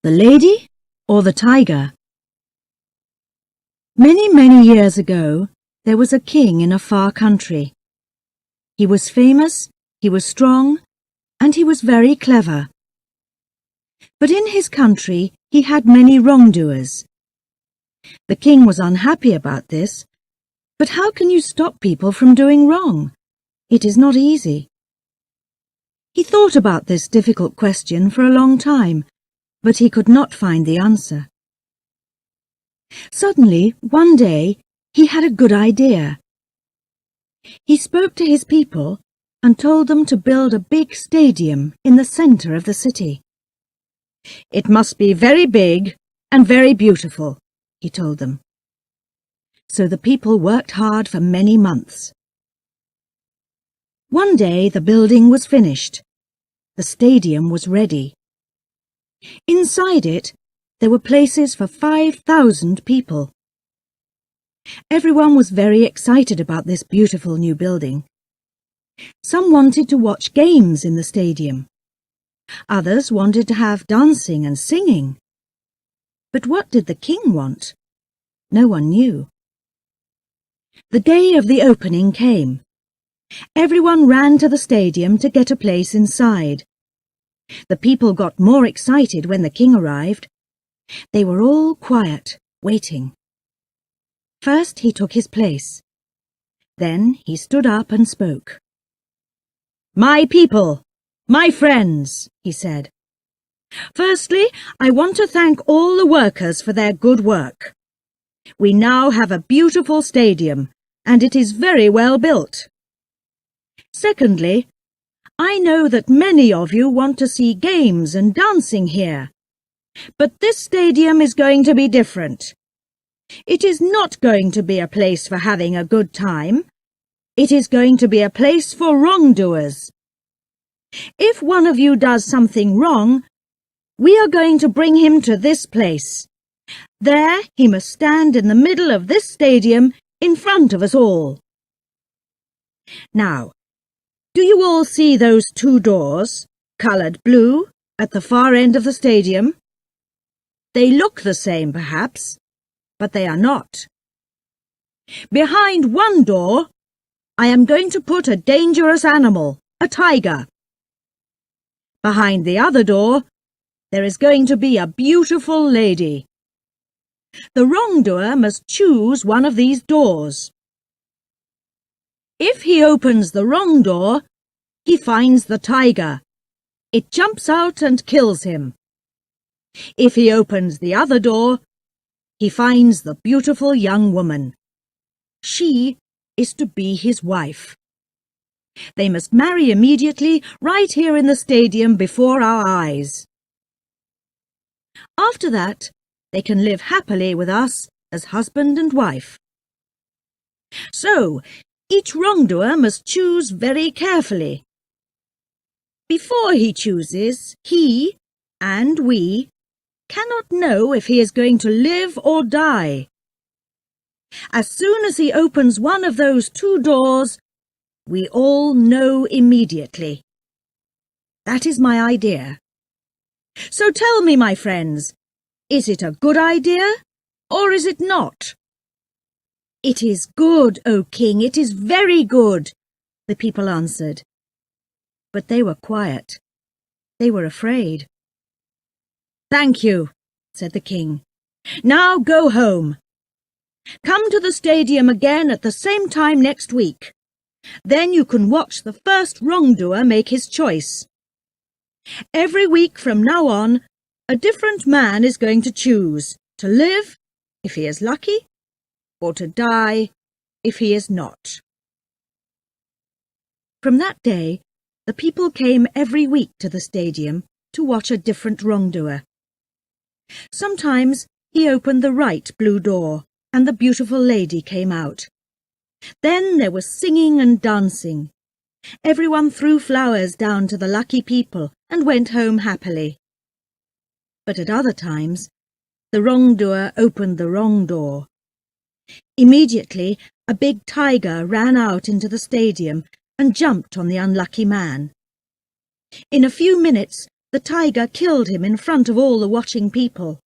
The lady or the tiger? Many, many years ago, there was a king in a far country. He was famous, he was strong, and he was very clever. But in his country, he had many wrongdoers. The king was unhappy about this, but how can you stop people from doing wrong? It is not easy. He thought about this difficult question for a long time, but he could not find the answer. Suddenly, one day, he had a good idea. He spoke to his people and told them to build a big stadium in the center of the city. It must be very big and very beautiful, he told them. So the people worked hard for many months. One day the building was finished. The stadium was ready. Inside it, there were places for 5,000 people. Everyone was very excited about this beautiful new building. Some wanted to watch games in the stadium. Others wanted to have dancing and singing. But what did the king want? No one knew. The day of the opening came. Everyone ran to the stadium to get a place inside. The people got more excited when the king arrived. They were all quiet, waiting. First he took his place. Then he stood up and spoke. "My people, my friends," he said. "Firstly, I want to thank all the workers for their good work. We now have a beautiful stadium, and it is very well built. Secondly, I know that many of you want to see games and dancing here. But this stadium is going to be different. It is not going to be a place for having a good time. It is going to be a place for wrongdoers. If one of you does something wrong, we are going to bring him to this place. There he must stand in the middle of this stadium in front of us all. Now, do you all see those two doors, coloured blue, at the far end of the stadium? They look the same, perhaps, but they are not. Behind one door, I am going to put a dangerous animal, a tiger. Behind the other door, there is going to be a beautiful lady. The wrongdoer must choose one of these doors. If he opens the wrong door, he finds the tiger. It jumps out and kills him. If he opens the other door, he finds the beautiful young woman. She is to be his wife. They must marry immediately, right here in the stadium before our eyes. After that, they can live happily with us as husband and wife. So, each wrongdoer must choose very carefully. Before he chooses, he and we cannot know if he is going to live or die. As soon as he opens one of those two doors, we all know immediately. That is my idea. So tell me, my friends, is it a good idea or is it not? "It is good, O King, it is very good," the people answered. But they were quiet. They were afraid. "Thank you," said the king. "Now go home. Come to the stadium again at the same time next week. Then you can watch the first wrongdoer make his choice. Every week from now on, a different man is going to choose to live, if he is lucky, or to die if he is not." From that day, the people came every week to the stadium to watch a different wrongdoer. Sometimes he opened the right blue door, and the beautiful lady came out. Then there was singing and dancing. Everyone threw flowers down to the lucky people and went home happily. But at other times, the wrongdoer opened the wrong door. Immediately, a big tiger ran out into the stadium and jumped on the unlucky man. In a few minutes, the tiger killed him in front of all the watching people.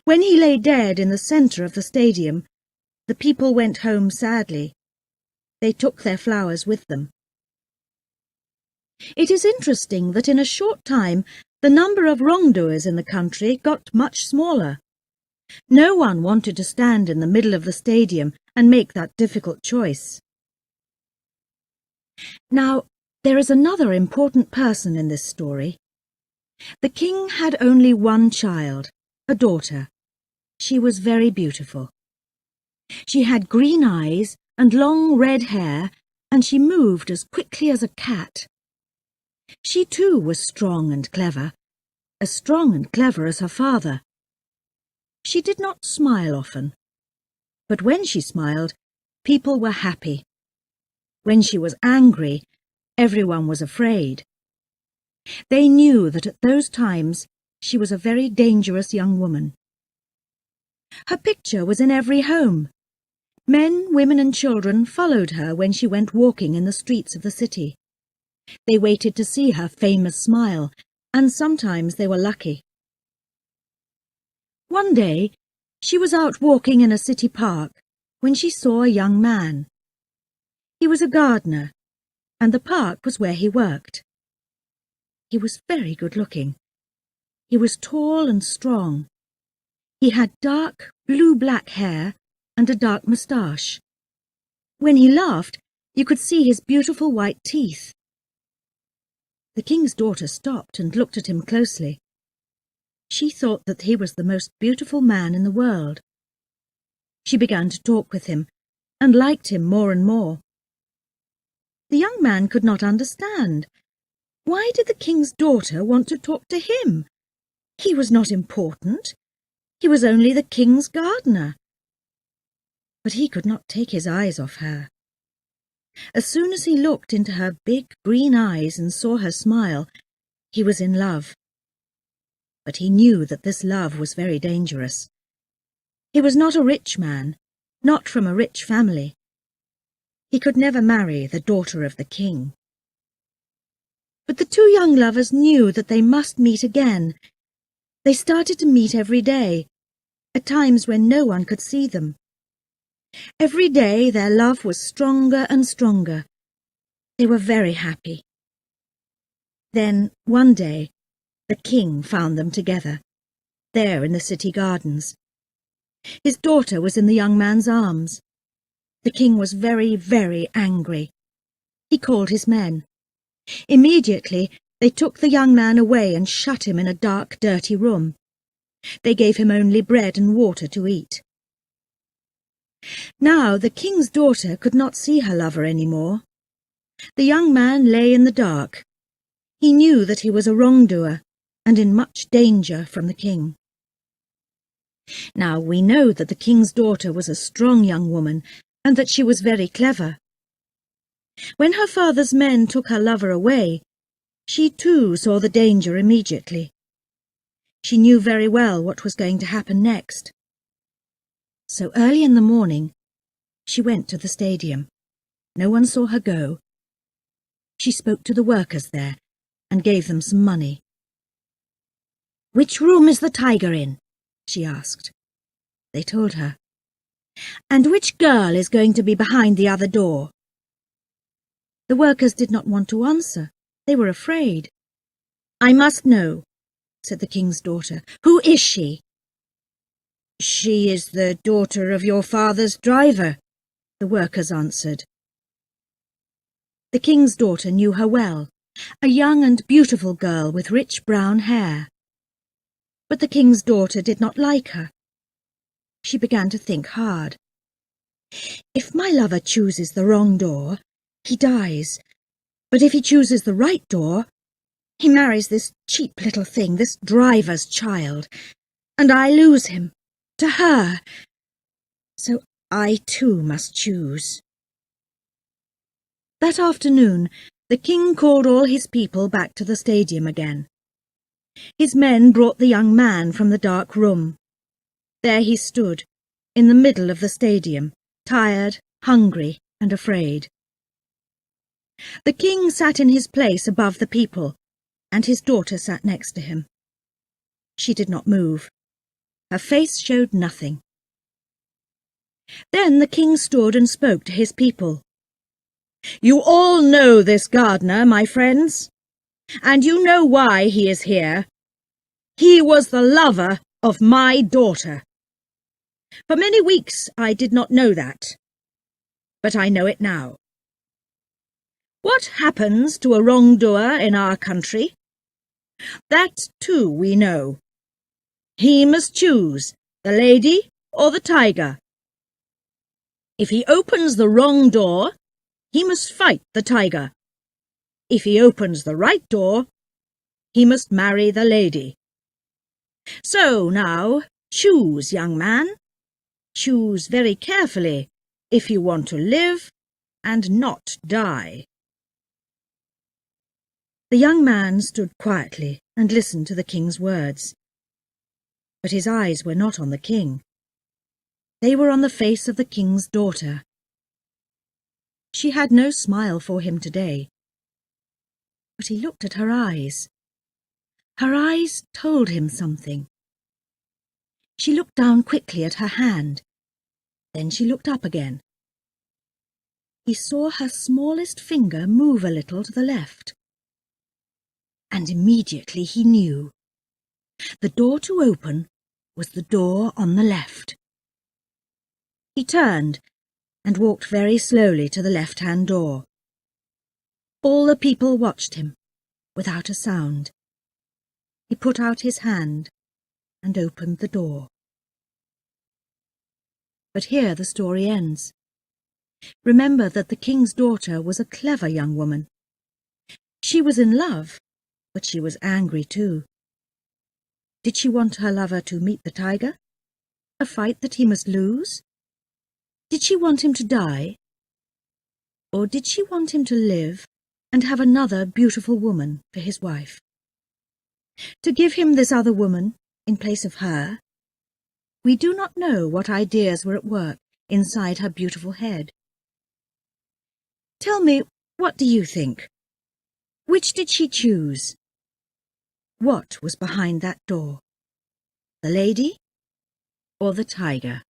When he lay dead in the centre of the stadium, the people went home sadly. They took their flowers with them. It is interesting that in a short time the number of wrongdoers in the country got much smaller. No one wanted to stand in the middle of the stadium and make that difficult choice. Now, there is another important person in this story. The king had only one child, a daughter. She was very beautiful. She had green eyes and long red hair, and she moved as quickly as a cat. She too was strong and clever, as strong and clever as her father. She did not smile often, but when she smiled, people were happy. When she was angry, everyone was afraid. They knew that at those times she was a very dangerous young woman. Her picture was in every home. Men, women and children followed her when she went walking in the streets of the city. They waited to see her famous smile, and sometimes they were lucky. One day, she was out walking in a city park when she saw a young man. He was a gardener, and the park was where he worked. He was very good-looking. He was tall and strong. He had dark blue-black hair and a dark moustache. When he laughed, you could see his beautiful white teeth. The king's daughter stopped and looked at him closely. She thought that he was the most beautiful man in the world. She began to talk with him and liked him more and more. The young man could not understand. Why did the king's daughter want to talk to him? He was not important. He was only the king's gardener. But he could not take his eyes off her. As soon as he looked into her big green eyes and saw her smile, he was in love. But he knew that this love was very dangerous. He was not a rich man, not from a rich family. He could never marry the daughter of the king. But the two young lovers knew that they must meet again. They started to meet every day, at times when no one could see them. Every day their love was stronger and stronger. They were very happy. Then, one day, the king found them together, there in the city gardens. His daughter was in the young man's arms. The king was very, very angry. He called his men. Immediately, they took the young man away and shut him in a dark, dirty room. They gave him only bread and water to eat. Now the king's daughter could not see her lover any more. The young man lay in the dark. He knew that he was a wrongdoer and in much danger from the king. Now we know that the king's daughter was a strong young woman and that she was very clever. When her father's men took her lover away, she too saw the danger immediately. She knew very well what was going to happen next. So early in the morning, she went to the stadium. No one saw her go. She spoke to the workers there and gave them some money. "Which room is the tiger in?" she asked. They told her. "And which girl is going to be behind the other door?" The workers did not want to answer. They were afraid. "I must know," said the king's daughter. "Who is she?" "She is the daughter of your father's driver," the workers answered. The king's daughter knew her well, a young and beautiful girl with rich brown hair. But the king's daughter did not like her. She began to think hard. "If my lover chooses the wrong door, he dies. But if he chooses the right door, he marries this cheap little thing, this driver's child, and I lose him. To her. So I too must choose." That afternoon, the king called all his people back to the stadium again. His men brought the young man from the dark room. There he stood, in the middle of the stadium, tired, hungry, and afraid. The king sat in his place above the people, and his daughter sat next to him. She did not move. Her face showed nothing. Then the king stood and spoke to his people. "You all know this gardener, my friends, and you know why he is here. He was the lover of my daughter. For many weeks I did not know that, but I know it now. What happens to a wrongdoer in our country? That too we know. He must choose the lady or the tiger. If he opens the wrong door, he must fight the tiger. If he opens the right door, he must marry the lady. So now, choose, young man. Choose very carefully if you want to live and not die." The young man stood quietly and listened to the king's words. But his eyes were not on the king. They were on the face of the king's daughter. She had no smile for him today. But he looked at her eyes. Her eyes told him something. She looked down quickly at her hand. Then she looked up again. He saw her smallest finger move a little to the left. And immediately he knew. The door to open was the door on the left. He turned and walked very slowly to the left-hand door. All the people watched him, without a sound. He put out his hand and opened the door. But here the story ends. Remember that the king's daughter was a clever young woman. She was in love, but she was angry too. Did she want her lover to meet the tiger? A fight that he must lose? Did she want him to die? Or did she want him to live and have another beautiful woman for his wife? To give him this other woman in place of her? We do not know what ideas were at work inside her beautiful head. Tell me, what do you think? Which did she choose? What was behind that door? The lady or the tiger?